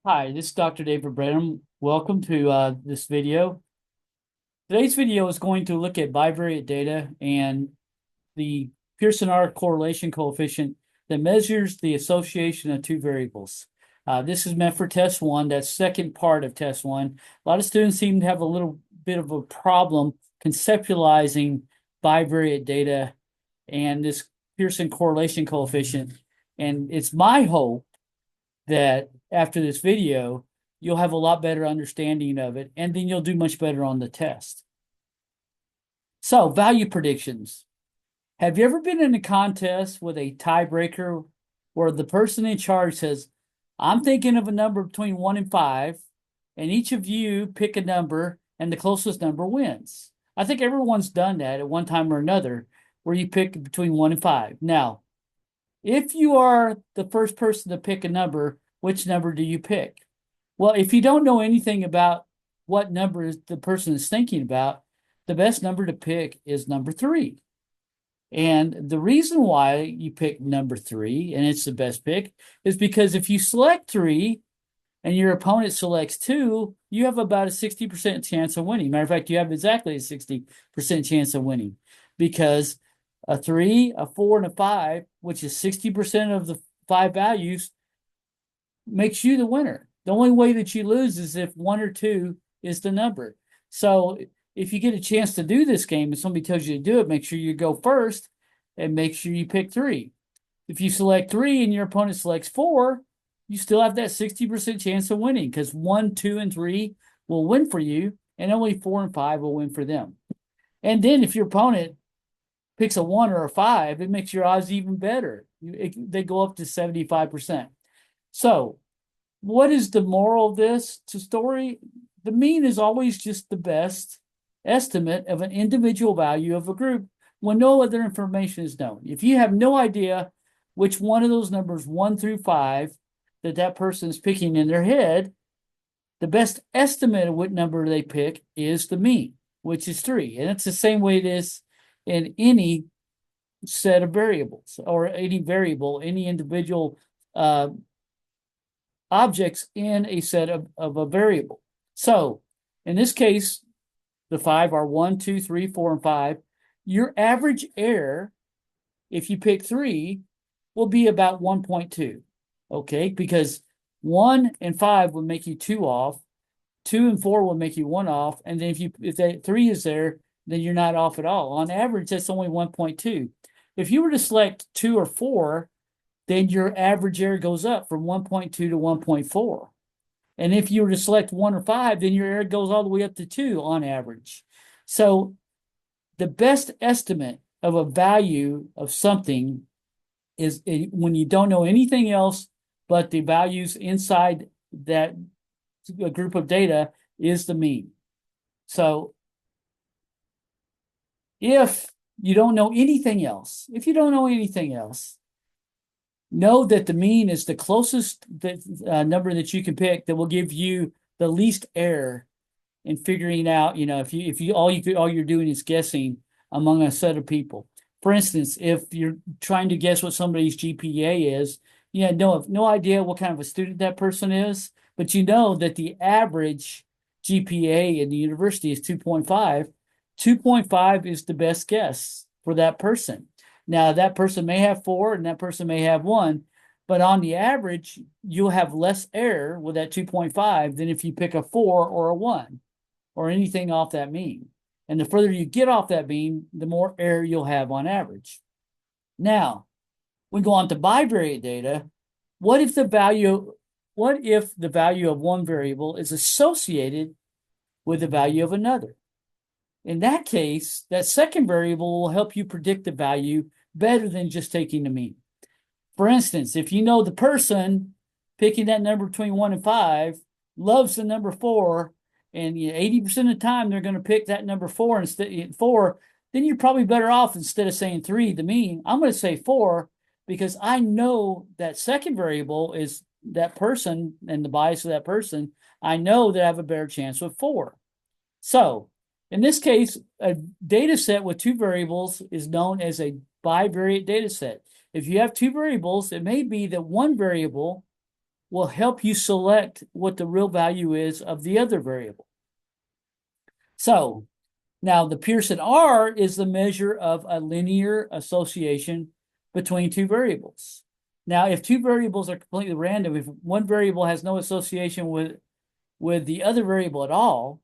Hi, this is Dr. David Brenham. Welcome to this video. Today's video is going to look at bivariate data and the Pearson R correlation coefficient that measures the association of two variables. This is meant for test one, that second part of test one. A lot of students seem to have a little bit of a problem conceptualizing bivariate data and this Pearson correlation coefficient. And it's my hope that after this video, you'll have a lot better understanding of it, and then you'll do much better on the test. So, value predictions. Have you ever been in a contest with a tiebreaker where the person in charge says, I'm thinking of a number between 1 and 5, and each of you pick a number, and the closest number wins? I think everyone's done that at one time or another, where you pick between 1 and 5. Now, if you are the first person to pick a number, which number do you pick? Well, if you don't know anything about what number the person is thinking about, the best number to pick is number 3. And the reason why you pick number 3, and it's the best pick, is because if you select 3 and your opponent selects 2, you have about a 60% chance of winning. Matter of fact, you have exactly a 60% chance of winning because a 3, a 4, and a 5, which is 60% of the 5 values, makes you the winner. The only way that you lose is if 1 or 2 is the number. So if you get a chance to do this game and somebody tells you to do it, make sure you go first and make sure you pick 3. If you select 3 and your opponent selects 4, you still have that 60% chance of winning because 1, 2, and 3 will win for you, and only 4 and 5 will win for them. And then if your opponent picks a 1 or a 5, it makes your odds even better. They go up to 75%. So, what is the moral of this story? The mean is always just the best estimate of an individual value of a group when no other information is known. If you have no idea which one of those numbers 1 through 5 that person is picking in their head, the best estimate of what number they pick is the mean, which is 3. And it's the same way it is in any set of variables or any variable, any individual objects in a set of a variable. So in this case, the 5 are 1, 2, 3, 4, and 5. Your average error, if you pick 3, will be about 1.2. Okay, because 1 and 5 would make you 2 off, 2 and 4 will make you 1 off, and then if that 3 is there, then you're not off at all. On average, that's only 1.2. If you were to select 2 or 4, then your average error goes up from 1.2 to 1.4. And if you were to select 1 or 5, then your error goes all the way up to 2 on average. So the best estimate of a value of something is when you don't know anything else but the values inside that group of data is the mean. So if you don't know anything else, know that the mean is the closest number that you can pick that will give you the least error in figuring out, if you all you're doing is guessing among a set of people. For instance, if you're trying to guess what somebody's GPA is, you have no idea what kind of a student that person is, but you know that the average GPA in the university is 2.5. 2.5 is the best guess for that person. Now, that person may have 4 and that person may have 1, but on the average, you'll have less error with that 2.5 than if you pick a 4 or a 1 or anything off that mean. And the further you get off that mean, the more error you'll have on average. Now, we go on to bivariate data. What if the value of one variable is associated with the value of another? In that case, that second variable will help you predict the value better than just taking the mean. For instance, if you know the person picking that number between 1 and 5 loves the number 4, and 80% of the time they're going to pick that number 4 instead 4, then you're probably better off instead of saying 3, the mean. I'm going to say 4 because I know that second variable is that person and the bias of that person. I know that I have a better chance with 4. So in this case, a data set with 2 variables is known as a bivariate data set. If you have 2 variables, it may be that one variable will help you select what the real value is of the other variable. So now the Pearson R is the measure of a linear association between two variables. Now, if two variables are completely random, if one variable has no association with the other variable at all,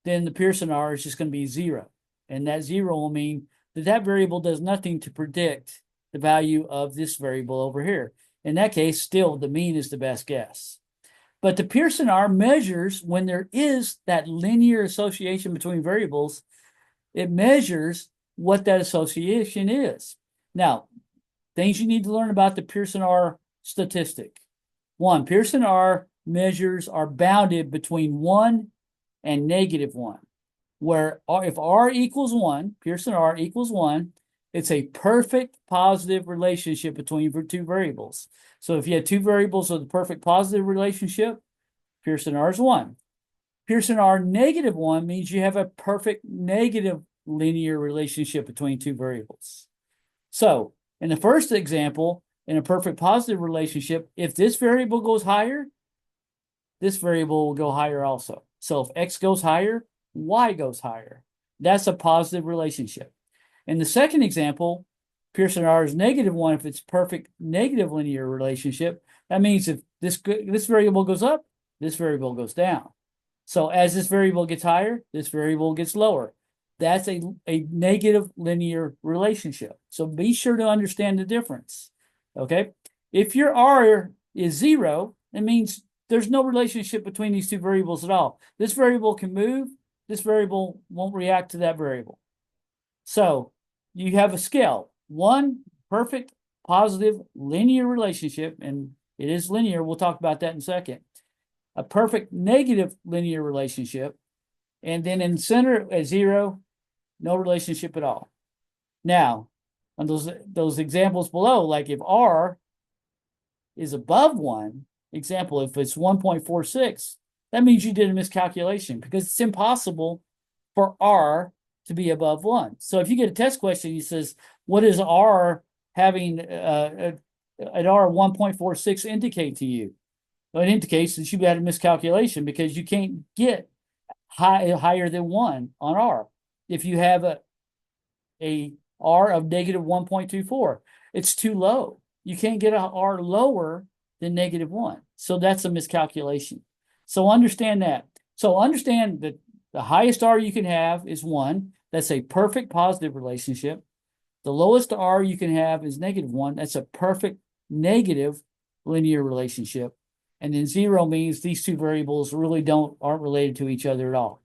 then the Pearson R is just going to be 0. And that 0 will mean that that variable does nothing to predict the value of this variable over here. In that case, still the mean is the best guess. But the Pearson R measures when there is that linear association between variables, it measures what that association is. Now, things you need to learn about the Pearson R statistic. 1, Pearson R measures are bounded between 1 and -1, where if R equals 1, Pearson R equals 1, it's a perfect positive relationship between two variables. So if you had two variables with a perfect positive relationship, Pearson R is 1. Pearson R -1 means you have a perfect negative linear relationship between two variables. So in the first example, in a perfect positive relationship, if this variable goes higher, this variable will go higher also. So if X goes higher, Y goes higher. That's a positive relationship. In the second example, Pearson R is -1 if it's perfect negative linear relationship. That means if this variable goes up, this variable goes down. So as this variable gets higher, this variable gets lower. That's a negative linear relationship. So be sure to understand the difference. Okay. If your R is 0, it means there's no relationship between these two variables at all. This variable can move. This variable won't react to that variable. So you have a scale. 1, perfect, positive, linear relationship, and it is linear. We'll talk about that in a second. A perfect negative linear relationship. And then in the center at 0, no relationship at all. Now, on those examples below, like if R is above 1, example, if it's 1.46, that means you did a miscalculation because it's impossible for R to be above 1. So if you get a test question, it says, what does R having an R 1.46 indicate to you? Well, it indicates that you had a miscalculation because you can't get higher than 1 on R. If you have a R of -1.24, it's too low. You can't get a R lower than -1. So that's a miscalculation. So understand that. So understand that the highest R you can have is 1. That's a perfect positive relationship. The lowest R you can have is -1. That's a perfect negative linear relationship. And then 0 means these two variables really aren't related to each other at all.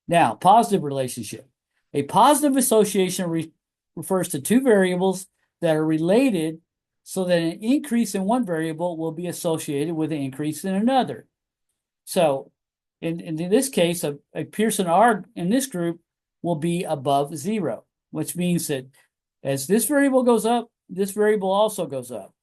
Now, positive relationship. A positive association refers to two variables that are related so that an increase in one variable will be associated with an increase in another. So in this case, a Pearson R in this group will be above 0, which means that as this variable goes up, this variable also goes up.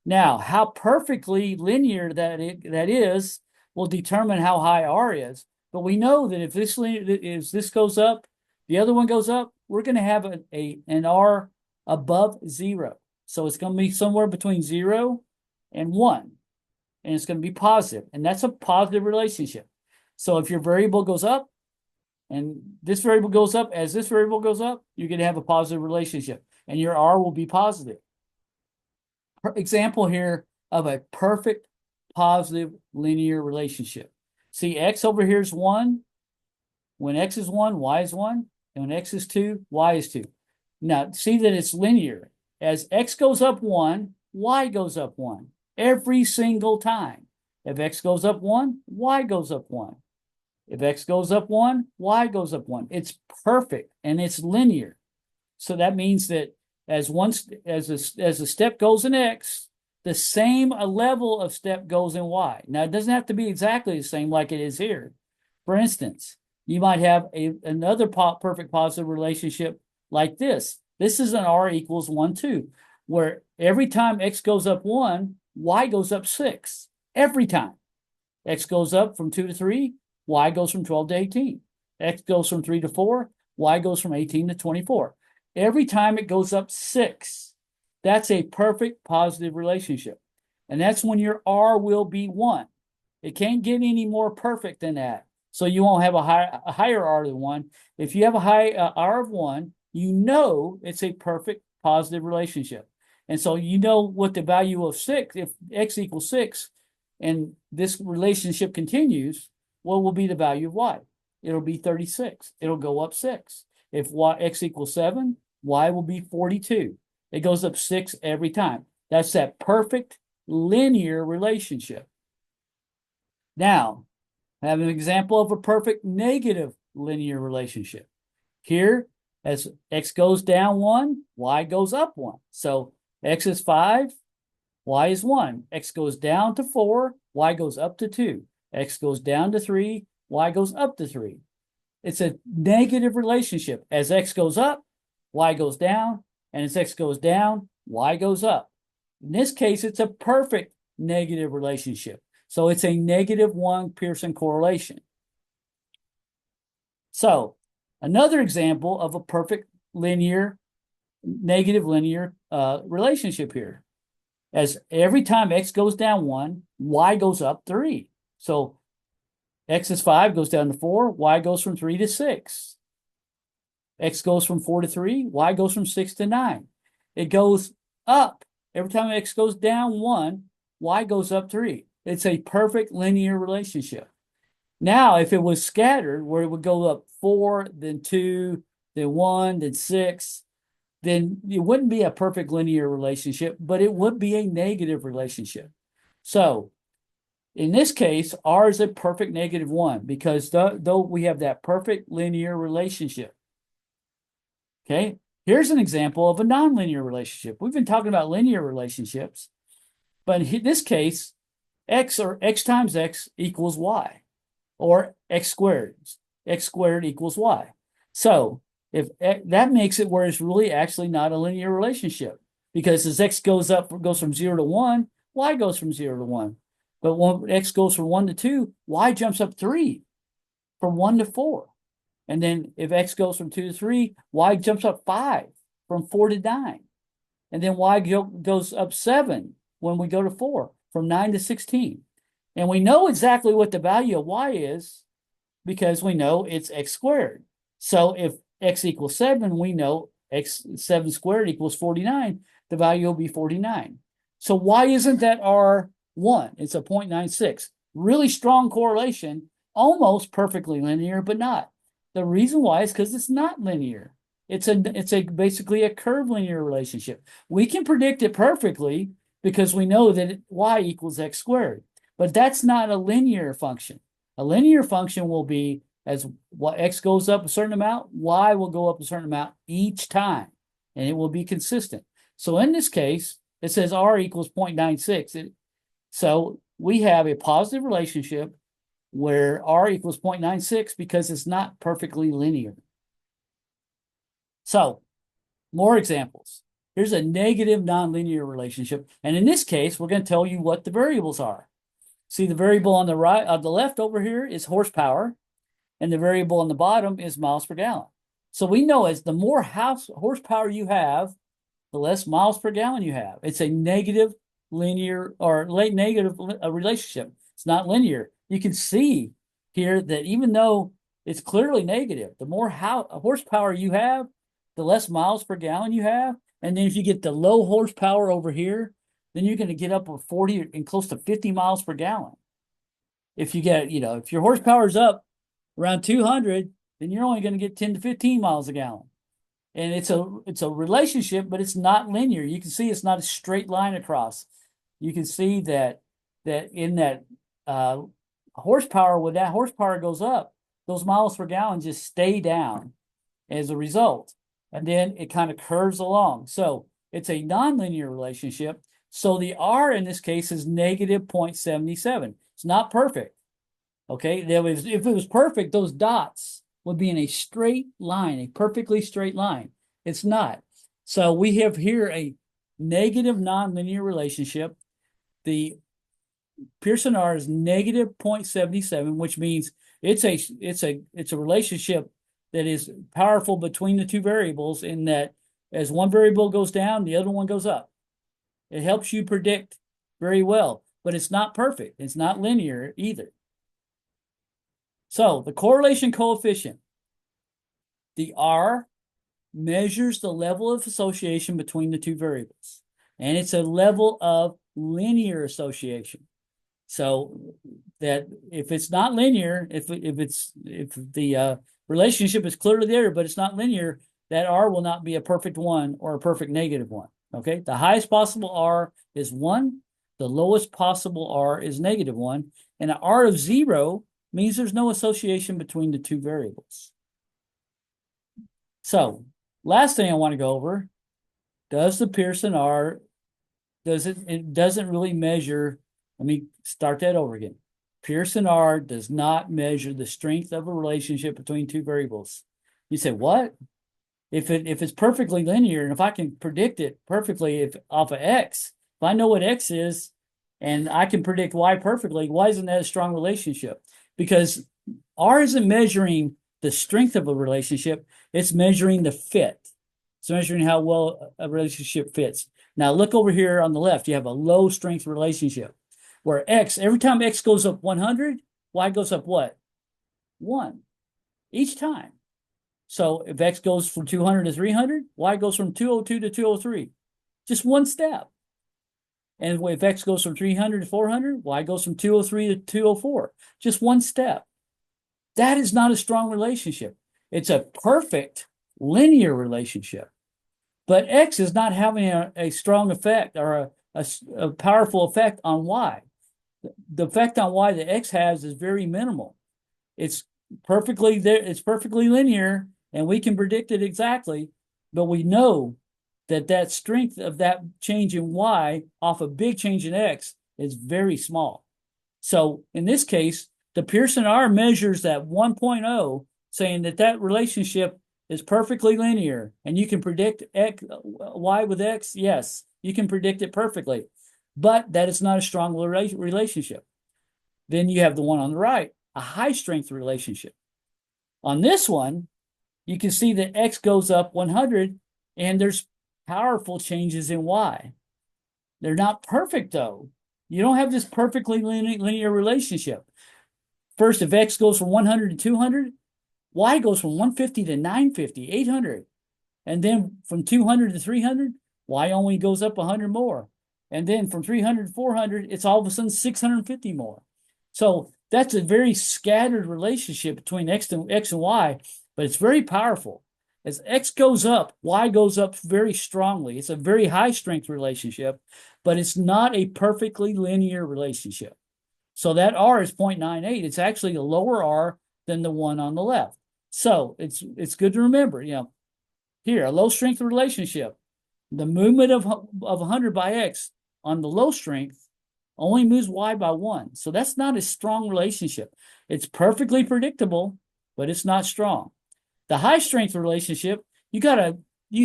Now, how perfectly linear that is will determine how high R is. But we know that if this goes up, the other one goes up, we're going to have an R above 0. So it's going to be somewhere between 0 and 1. And it's going to be positive. And that's a positive relationship. So if your variable goes up and this variable goes up, as this variable goes up, you're going to have a positive relationship. And your R will be positive. Example here of a perfect positive linear relationship. See, X over here is 1. When X is 1, Y is 1. And when X is 2, Y is 2. Now, see that it's linear. As X goes up 1, Y goes up 1. Every single time. If X goes up 1, Y goes up 1. If X goes up 1, Y goes up 1. It's perfect and it's linear. So that means that as a step goes in X, the same level of step goes in Y. Now, it doesn't have to be exactly the same like it is here. For instance, you might have another perfect positive relationship like this. This is an R equals 1, 2, where every time X goes up 1, Y goes up 6. Every time. X goes up from 2 to 3, Y goes from 12 to 18. X goes from 3 to 4, Y goes from 18 to 24. Every time it goes up 6. That's a perfect positive relationship. And that's when your R will be 1. It can't get any more perfect than that. So you won't have a higher R than 1. If you have a high R of 1, you know it's a perfect positive relationship. And so you know what the value of 6, if x equals 6, and this relationship continues, what will be the value of y? It'll be 36. It'll go up 6. If x equals 7, y will be 42. It goes up 6 every time. That's that perfect linear relationship. Now, I have an example of a perfect negative linear relationship. Here, as x goes down 1, y goes up 1. So x is 5, y is 1. X goes down to 4, y goes up to 2. X goes down to 3, y goes up to 3. It's a negative relationship. As x goes up, y goes down, and as x goes down, y goes up. In this case, it's a perfect negative relationship. So it's a -1 Pearson correlation. So another example of a perfect negative linear relationship here. As every time x goes down 1, y goes up 3. So x is 5, goes down to 4, y goes from 3 to 6. X goes from 4 to 3, y goes from 6 to 9. It goes up. Every time x goes down 1, y goes up 3. It's a perfect linear relationship. Now, if it was scattered, where it would go up 4, then 2, then 1, then 6, then it wouldn't be a perfect linear relationship, but it would be a negative relationship. So in this case, R is a perfect -1 because though we have that perfect linear relationship. Okay, here's an example of a nonlinear relationship. We've been talking about linear relationships, but in this case, x times x equals y, or x squared equals y. So if that makes it where it's really actually not a linear relationship, because as x goes from 0 to 1, y goes from 0 to 1. But when x goes from 1 to 2, y jumps up 3, from 1 to 4. And then if x goes from 2 to 3, y jumps up 5, from 4 to 9. And then y goes up 7 when we go to 4, from 9 to 16. And we know exactly what the value of y is because we know it's x squared. So if x equals 7, we know x 7 squared equals 49. The value will be 49. So why isn't that R 1? It's a 0.96. Really strong correlation, almost perfectly linear, but not. The reason why is because it's not linear. It's basically a curvilinear relationship. We can predict it perfectly because we know that y equals x squared, but that's not a linear function. A linear function will be as x goes up a certain amount, y will go up a certain amount each time, and it will be consistent. So in this case, it says R equals 0.96. So we have a positive relationship where R equals 0.96 because it's not perfectly linear. So more examples. Here's a negative nonlinear relationship. And in this case, we're going to tell you what the variables are. See, the variable on the right, on the left over here is horsepower, and the variable on the bottom is miles per gallon. So we know as the more horsepower you have, the less miles per gallon you have. It's a negative linear or negative relationship. It's not linear. You can see here that even though it's clearly negative, the more horsepower you have, the less miles per gallon you have. And then if you get the low horsepower over here, then you're going to get up to 40 and close to 50 miles per gallon. If you get, if your horsepower is up around 200, then you're only going to get 10 to 15 miles a gallon. And it's a relationship, but it's not linear. You can see it's not a straight line across. You can see that in that horsepower, when that horsepower goes up, those miles per gallon just stay down as a result. And then it kind of curves along. So it's a nonlinear relationship. So the R in this case is negative 0.77. It's not perfect. Okay, if it was perfect, those dots would be in a straight line, a perfectly straight line. It's not. So we have here a negative nonlinear relationship. The Pearson R is negative 0.77, which means it's a relationship that is powerful between the two variables in that as one variable goes down, the other one goes up. It helps you predict very well, but it's not perfect. It's not linear either. So the correlation coefficient, the R, measures the level of association between the two variables. And it's a level of linear association. So that if it's not linear, if the relationship is clearly there, but it's not linear, that R will not be a perfect one or a perfect negative one. Okay, the highest possible R is 1, the lowest possible R is -1, and an R of 0 means there's no association between the two variables. So last thing I want to go over, does the Pearson R, it doesn't really measure, let me start that over again. Pearson R does not measure the strength of a relationship between two variables. You say, what? If it's perfectly linear, and if I can predict it perfectly if off of X, if I know what X is and I can predict Y perfectly, why isn't that a strong relationship? Because R isn't measuring the strength of a relationship, it's measuring the fit. It's measuring how well a relationship fits. Now look over here on the left, you have a low strength relationship where X, every time X goes up 100, Y goes up what? 1 each time. So if X goes from 200 to 300, Y goes from 202 to 203. Just one step. And if X goes from 300 to 400, Y goes from 203 to 204. Just one step. That is not a strong relationship. It's a perfect linear relationship. But X is not having a strong effect or a powerful effect on Y. The effect on Y that X has is very minimal. It's perfectly there. It's perfectly linear, and we can predict it exactly. But we know that strength of that change in Y off a big change in X is very small. So in this case, the Pearson R measures that 1.0, saying that relationship is perfectly linear, and you can predict Y with X. Yes, you can predict it perfectly, but that is not a strong relationship. Then you have the one on the right, a high strength relationship. On this one, you can see that X goes up 100 and there's powerful changes in Y. They're not perfect though. You don't have this perfectly linear relationship. First, if X goes from 100 to 200, Y goes from 150 to 950, 800. And then from 200 to 300, Y only goes up 100 more. And then from 300 to 400, it's all of a sudden 650 more. So that's a very scattered relationship between X and Y, but it's very powerful. As X goes up, Y goes up very strongly. It's a very high strength relationship, but it's not a perfectly linear relationship. So that R is 0.98. It's actually a lower R than the one on the left. So it's good to remember, here, a low strength relationship. The movement of 100 by X on the low strength only moves Y by 1. So that's not a strong relationship. It's perfectly predictable, but it's not strong. The high strength relationship, you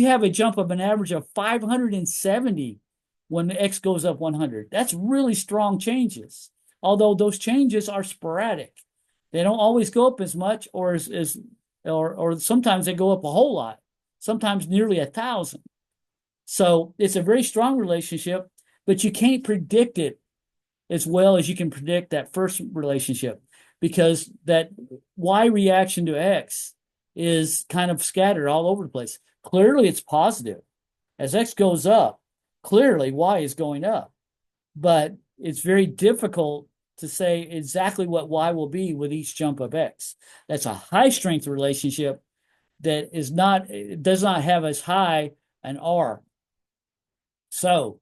have a jump of an average of 570 when the X goes up 100. That's really strong changes. Although those changes are sporadic. They don't always go up as much or sometimes they go up a whole lot, sometimes nearly 1,000. So it's a very strong relationship, but you can't predict it as well as you can predict that first relationship because that Y reaction to X is kind of scattered all over the place. Clearly it's positive. As X goes up, clearly Y is going up, but it's very difficult to say exactly what Y will be with each jump of X. That's a high strength relationship that does not have as high an R. So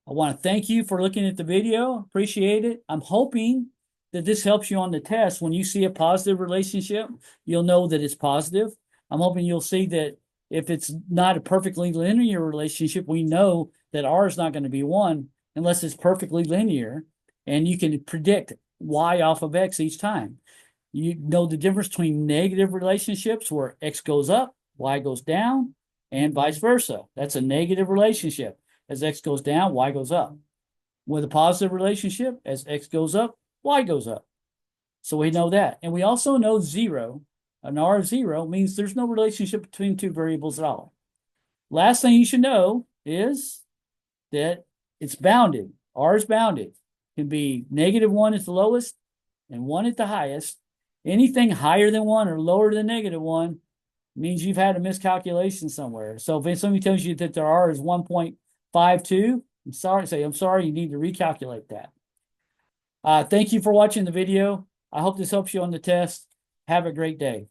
I want to thank you for looking at the video. Appreciate it. I'm hoping that this helps you on the test. When you see a positive relationship, you'll know that it's positive. I'm hoping you'll see that if it's not a perfectly linear relationship, we know that R is not going to be 1 unless it's perfectly linear, and you can predict Y off of X each time. You know the difference between negative relationships where X goes up, Y goes down, and vice versa. That's a negative relationship. As X goes down, Y goes up. With a positive relationship, as X goes up, Y goes up. So we know that. And we also know 0, an R of 0 means there's no relationship between two variables at all. Last thing you should know is that It's bounded. R is bounded. Can be -1 at the lowest and 1 at the highest. Anything higher than 1 or lower than -1 means you've had a miscalculation somewhere. So if somebody tells you that their R is 1.52, I'm sorry, you need to recalculate that. Thank you for watching the video. I hope this helps you on the test. Have a great day.